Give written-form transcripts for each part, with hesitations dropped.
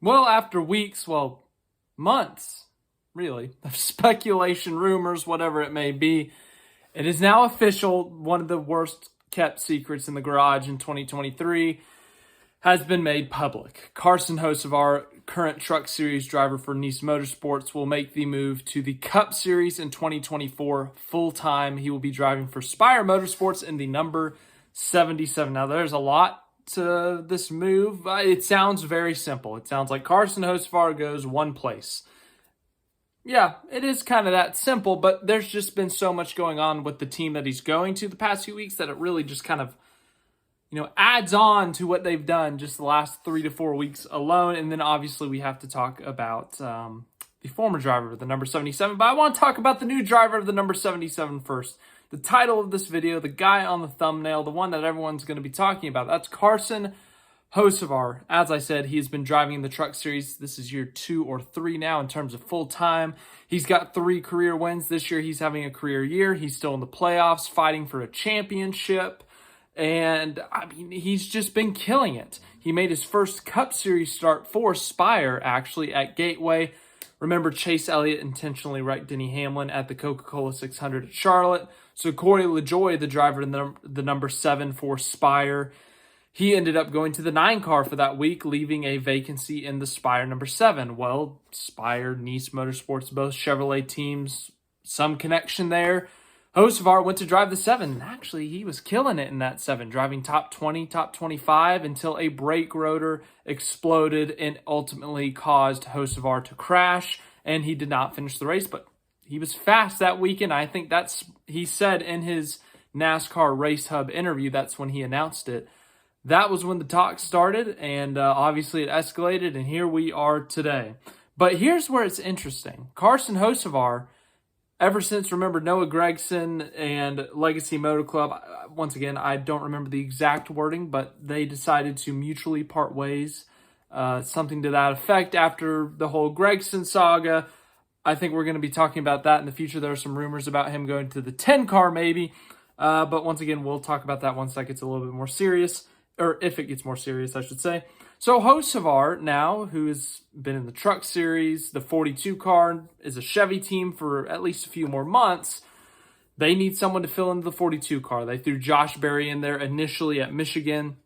Well, after weeks, months, really, of speculation, rumors, whatever it may be, it is now official. One of the worst kept secrets in the garage in 2023 has been made public. Carson Hocevar, current Truck Series driver for Nice Motorsports, will make the move to the Cup Series in 2024 full-time. He will be driving for Spire Motorsports in the number 77. Now, there's a lot to this move. It sounds very simple. It sounds like Carson Hocevar goes one place. Yeah, it is kind of that simple, but there's just been so much going on with the team that he's going to the past few weeks that it really just kind of, adds on to what they've done just the last 3 to 4 weeks alone. And then obviously we have to talk about the former driver of the number 77, but I want to talk about the new driver of the number 77 first. The title of this video, the guy on the thumbnail, the one that everyone's going to be talking about, that's Carson Hocevar. As I said, he has been driving in the Truck Series. This is year 2 or 3 now in terms of full-time. He's got 3 career wins. This year he's having a career year. He's still in the playoffs, fighting for a championship. And, he's just been killing it. He made his first Cup Series start for Spire, actually, at Gateway. Remember, Chase Elliott intentionally wrecked Denny Hamlin at the Coca-Cola 600 at Charlotte. So Corey LaJoie, the driver in the number 7 for Spire, he ended up going to the 9 car for that week, leaving a vacancy in the Spire number 7. Well, Spire, Nice Motorsports, both Chevrolet teams, some connection there. Hocevar went to drive the 7, and actually he was killing it in that 7, driving top 20, top 25, until a brake rotor exploded and ultimately caused Hocevar to crash, and he did not finish the race, but he was fast that weekend. I think he said in his NASCAR Race Hub interview, that's when he announced it. That was when the talk started, and obviously it escalated, and here we are today. But here's where it's interesting. Carson Hocevar, ever since, remember, Noah Gragson and Legacy Motor Club, once again, I don't remember the exact wording, but they decided to mutually part ways, something to that effect after the whole Gragson saga. I think we're going to be talking about that in the future. There are some rumors about him going to the 10 car maybe, but once again, we'll talk about that once that gets a little bit more serious, or if it gets more serious, I should say. So Hocevar now, who has been in the Truck Series, the 42 car is a Chevy team for at least a few more months. They need someone to fill into the 42 car. They threw Josh Berry in there initially at Michigan.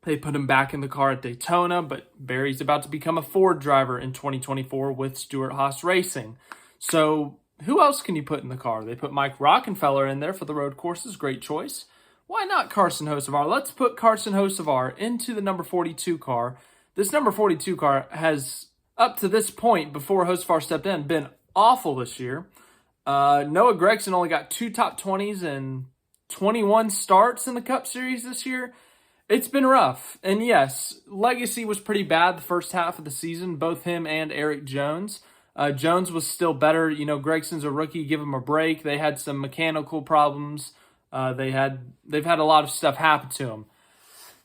They put him back in the car at Daytona, but Berry's about to become a Ford driver in 2024 with Stewart-Haas Racing. So who else can you put in the car? They put Mike Rockenfeller in there for the road courses. Great choice. Why not Carson Hocevar? Let's put Carson Hocevar into the number 42 car. This number 42 car has, up to this point, before Hocevar stepped in, been awful this year. Noah Gragson only got 2 top 20s and 21 starts in the Cup Series this year. It's been rough. And yes, Legacy was pretty bad the first half of the season, both him and Eric Jones. Jones was still better. Gregson's a rookie, give him a break. They had some mechanical problems. They've had a lot of stuff happen to him.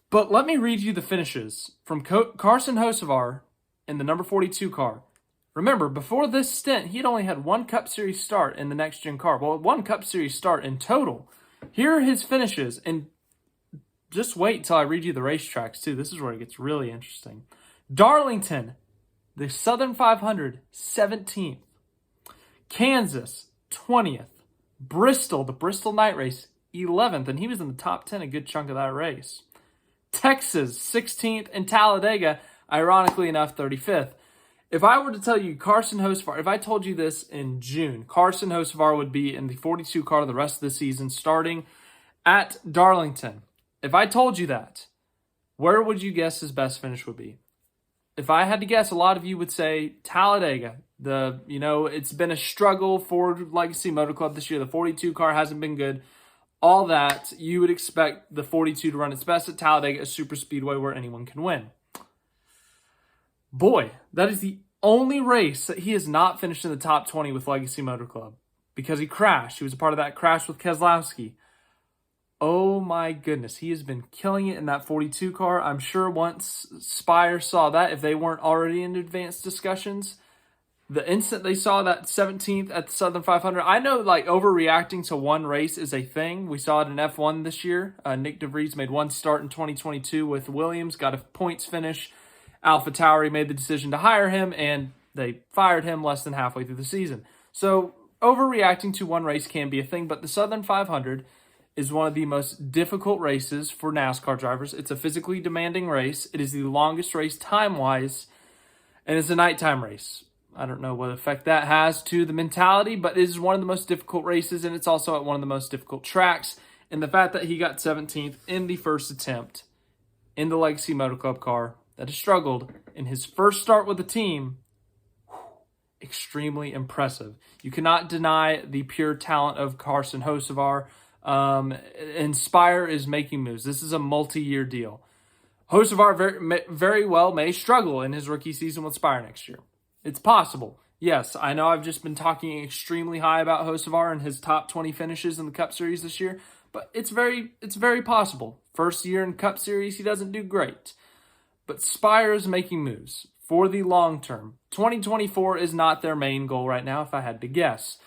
But let me read you the finishes from Carson Hocevar in the number 42 car. Remember, before this stint, he had only had 1 Cup Series start in the next-gen car. Well, 1 Cup Series start in total. Here are his finishes, and just wait until I read you the racetracks, too. This is where it gets really interesting. Darlington, the Southern 500, 17th. Kansas, 20th. Bristol, the Bristol night race, 11th, and he was in the top 10 a good chunk of that race. Texas, 16th, and Talladega, ironically enough, 35th. If I were to tell you Carson Hocevar, if I told you this in June, Carson Hocevar would be in the 42 car the rest of the season, starting at Darlington. If I told you that, where would you guess his best finish would be? If I had to guess, a lot of you would say Talladega. It's been a struggle for Legacy Motor Club this year. The 42 car hasn't been good. All that, you would expect the 42 to run its best at Talladega, a super speedway where anyone can win. Boy, that is the only race that he has not finished in the top 20 with Legacy Motor Club because he crashed. He was a part of that crash with Keselowski. Oh my goodness, he has been killing it in that 42 car. I'm sure once Spire saw that, if they weren't already in advanced discussions, the instant they saw that 17th at the Southern 500, I know overreacting to one race is a thing. We saw it in F1 this year. Nick DeVries made 1 start in 2022 with Williams, got a points finish, AlphaTauri made the decision to hire him, and they fired him less than halfway through the season. So overreacting to one race can be a thing, but the Southern 500 is one of the most difficult races for NASCAR drivers. It's a physically demanding race. It is the longest race time-wise, and it's a nighttime race. I don't know what effect that has to the mentality, but it is one of the most difficult races, and it's also at one of the most difficult tracks. And the fact that he got 17th in the first attempt in the Legacy Motor Club car that has struggled in his first start with the team, extremely impressive. You cannot deny the pure talent of Carson Hocevar. And Spire is making moves. This is a multi-year deal. Hocevar very well may struggle in his rookie season with Spire next year. It's possible. Yes, I know I've just been talking extremely high about Hocevar and his top 20 finishes in the Cup Series this year, but it's very possible. First year in Cup Series, he doesn't do great. But Spire is making moves for the long term. 2024 is not their main goal right now, if I had to guess.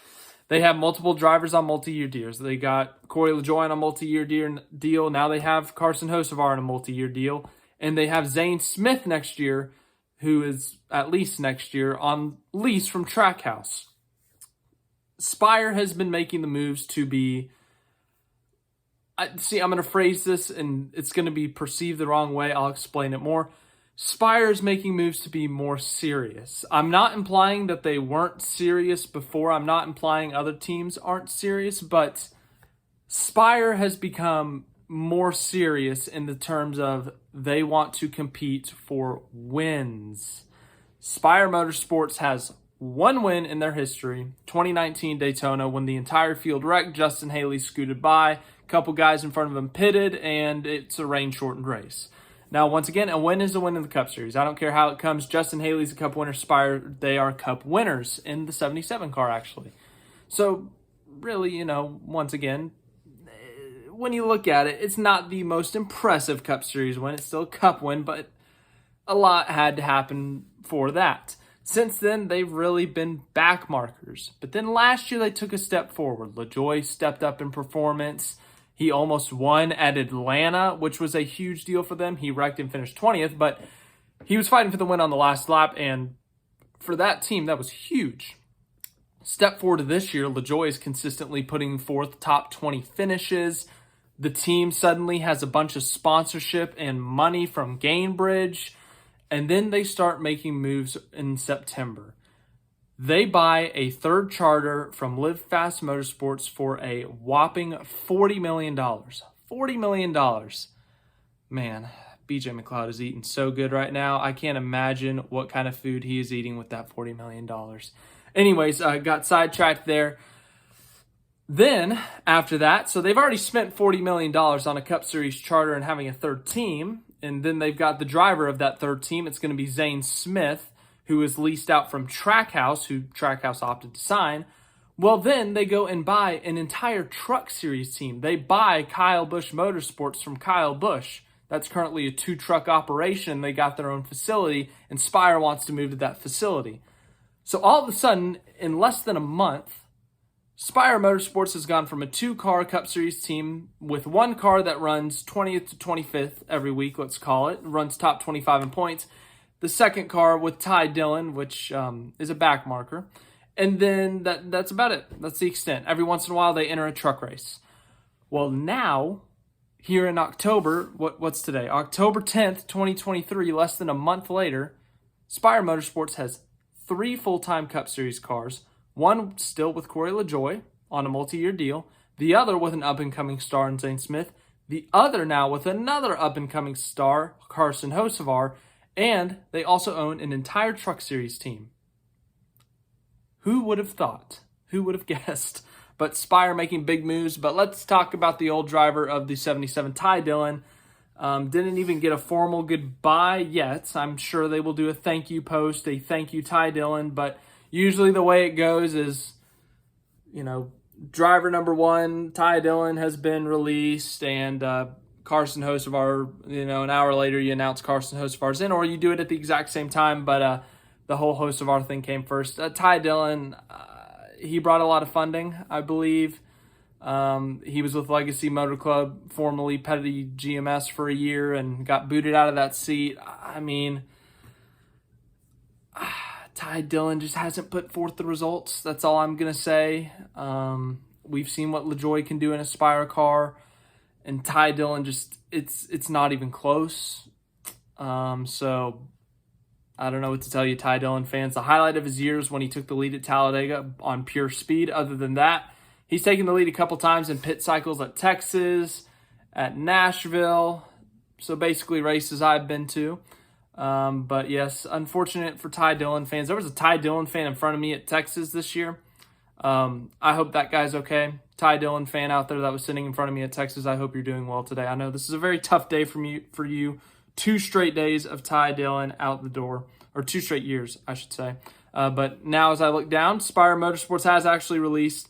They have multiple drivers on multi-year deals. They got Corey LaJoie on a multi-year deal. Now they have Carson Hocevar on a multi-year deal. And they have Zane Smith next year, who is at least next year on lease from Trackhouse. Spire has been making the moves to be... I'm going to phrase this, and it's going to be perceived the wrong way. I'll explain it more. Spire is making moves to be more serious. I'm not implying that they weren't serious before. I'm not implying other teams aren't serious, but Spire has become more serious in the terms of they want to compete for wins. Spire Motorsports has one win in their history, 2019 Daytona, when the entire field wrecked. Justin Haley scooted by, a couple guys in front of him pitted, and it's a rain-shortened race. Now, once again, a win is a win in the Cup Series. I don't care how it comes. Justin Haley's a Cup winner. Spire, they are Cup winners in the 77 car, actually. So, really, once again, when you look at it, it's not the most impressive Cup Series win. It's still a Cup win, but a lot had to happen for that. Since then, they've really been back markers. But then last year, they took a step forward. LaJoie stepped up in performance. He almost won at Atlanta, which was a huge deal for them. He wrecked and finished 20th, but he was fighting for the win on the last lap, and for that team, that was huge. Step forward to this year, LaJoie is consistently putting forth top 20 finishes. The team suddenly has a bunch of sponsorship and money from Gainbridge, and then they start making moves in September. They buy a third charter from Live Fast Motorsports for a whopping $40 million. $40 million. Man, BJ McLeod is eating so good right now. I can't imagine what kind of food he is eating with that $40 million. Anyways, I got sidetracked there. Then, after that, so they've already spent $40 million on a Cup Series charter and having a third team. And then they've got the driver of that third team. It's going to be Zane Smith, who is leased out from Trackhouse, who Trackhouse opted to sign. Well, then they go and buy an entire Truck Series team. They buy Kyle Busch Motorsports from Kyle Busch. That's currently a 2-truck operation. They got their own facility, and Spire wants to move to that facility. So all of a sudden, in less than a month, Spire Motorsports has gone from a 2-car Cup Series team with one car that runs 20th to 25th every week, let's call it, runs top 25 in points. The second car with Ty Dillon, which is a back marker. And then that's about it. That's the extent. Every once in a while, they enter a truck race. Well, now, here in October, what's today? October 10th, 2023, less than a month later, Spire Motorsports has 3 full-time Cup Series cars. One still with Corey LaJoie on a multi-year deal. The other with an up-and-coming star in Zane Smith. The other now with another up-and-coming star, Carson Hocevar. And they also own an entire Truck Series team. Who would have thought? Who would have guessed? But Spire making big moves. But let's talk about the old driver of the 77, Ty Dillon. Didn't even get a formal goodbye yet. I'm sure they will do a thank you post, a thank you Ty Dillon. But usually the way it goes is, driver number 1, Ty Dillon, has been released, and Carson Hocevar, an hour later you announce Carson Hocevar's in, or you do it at the exact same time, but the whole Hocevar thing came first. Ty Dillon, he brought a lot of funding, I believe. He was with Legacy Motor Club, formerly Petty GMS, for a year and got booted out of that seat. I mean, Ty Dillon just hasn't put forth the results. That's all I'm going to say. We've seen what LaJoie can do in a Spire car, and Ty Dillon just, it's not even close. So I don't know what to tell you, Ty Dillon fans. The highlight of his year is when he took the lead at Talladega on pure speed. Other than that, he's taken the lead a couple times in pit cycles at Texas, at Nashville. So basically races I've been to. But yes, unfortunate for Ty Dillon fans. There was a Ty Dillon fan in front of me at Texas this year. I hope that guy's okay. Ty Dillon fan out there that was sitting in front of me at Texas, I hope you're doing well today. I know this is a very tough day for you. 2 straight days of Ty Dillon out the door, or 2 straight years, I should say. But now as I look down, Spire Motorsports has actually released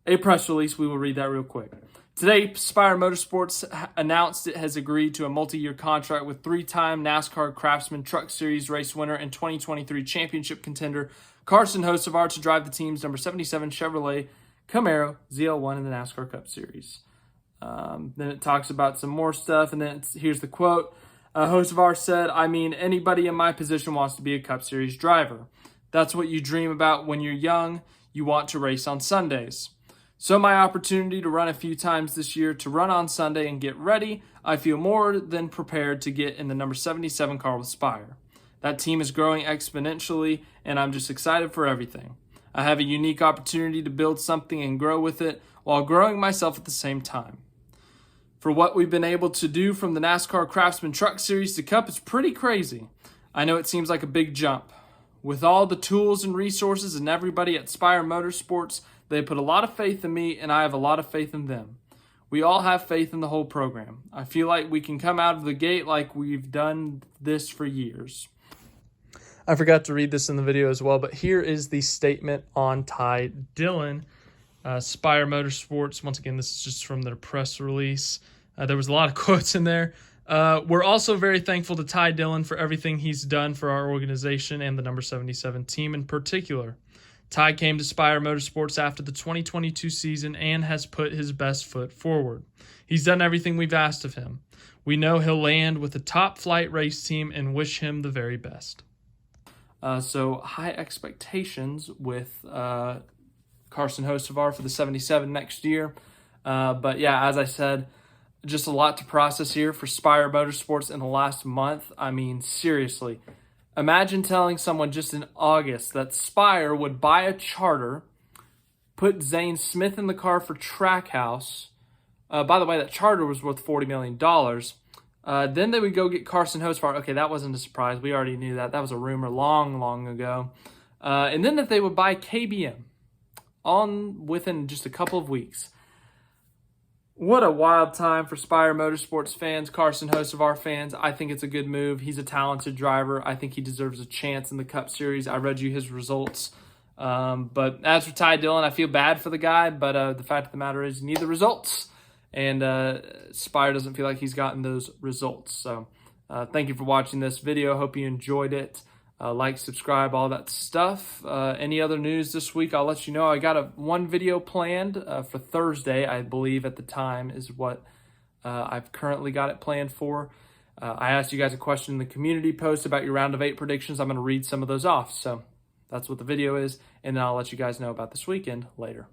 a press release. We will read that real quick. Today, Spire Motorsports announced it has agreed to a multi-year contract with 3-time NASCAR Craftsman Truck Series race winner and 2023 championship contender Carson Hocevar to drive the team's number 77 Chevrolet Camaro ZL1 in the NASCAR Cup Series. Then it talks about some more stuff, and then here's the quote. Hocevar said, "I mean, anybody in my position wants to be a Cup Series driver. That's what you dream about when you're young. You want to race on Sundays. So my opportunity to run a few times this year, to run on Sunday and get ready, I feel more than prepared to get in the number 77 car with Spire. That team is growing exponentially, and I'm just excited for everything. I have a unique opportunity to build something and grow with it while growing myself at the same time. For what we've been able to do from the NASCAR Craftsman Truck Series to Cup is pretty crazy. I know it seems like a big jump. With all the tools and resources and everybody at Spire Motorsports, they put a lot of faith in me, and I have a lot of faith in them. We all have faith in the whole program. I feel like we can come out of the gate like we've done this for years." I forgot to read this in the video as well, but here is the statement on Ty Dillon. Spire Motorsports, once again, this is just from their press release. There was a lot of quotes in there. We're also very thankful to Ty Dillon for everything he's done for our organization and the number 77 team in particular. Ty came to Spire Motorsports after the 2022 season and has put his best foot forward. He's done everything we've asked of him. We know he'll land with a top flight race team and wish him the very best. So high expectations with Carson Hocevar for the 77 next year. But yeah, as I said, just a lot to process here for Spire Motorsports in the last month. I mean, seriously. Imagine telling someone just in August that Spire would buy a charter, put Zane Smith in the car for Trackhouse. By the way, that charter was worth $40 million. Then they would go get Carson Hocevar. Okay, that wasn't a surprise. We already knew that. That was a rumor long, long ago. And then that they would buy KBM within just a couple of weeks. What a wild time for Spire Motorsports fans, Carson Hocevar fans. I think it's a good move. He's a talented driver. I think he deserves a chance in the Cup Series. I read you his results. But as for Ty Dillon, I feel bad for the guy, but the fact of the matter is you need the results. And Spire doesn't feel like he's gotten those results. So thank you for watching this video. Hope you enjoyed it. Like, subscribe, all that stuff. Any other news this week, I'll let you know. I got one video planned for Thursday, I believe at the time is what I've currently got it planned for. I asked you guys a question in the community post about your round of 8 predictions. I'm going to read some of those off. So that's what the video is, and then I'll let you guys know about this weekend later.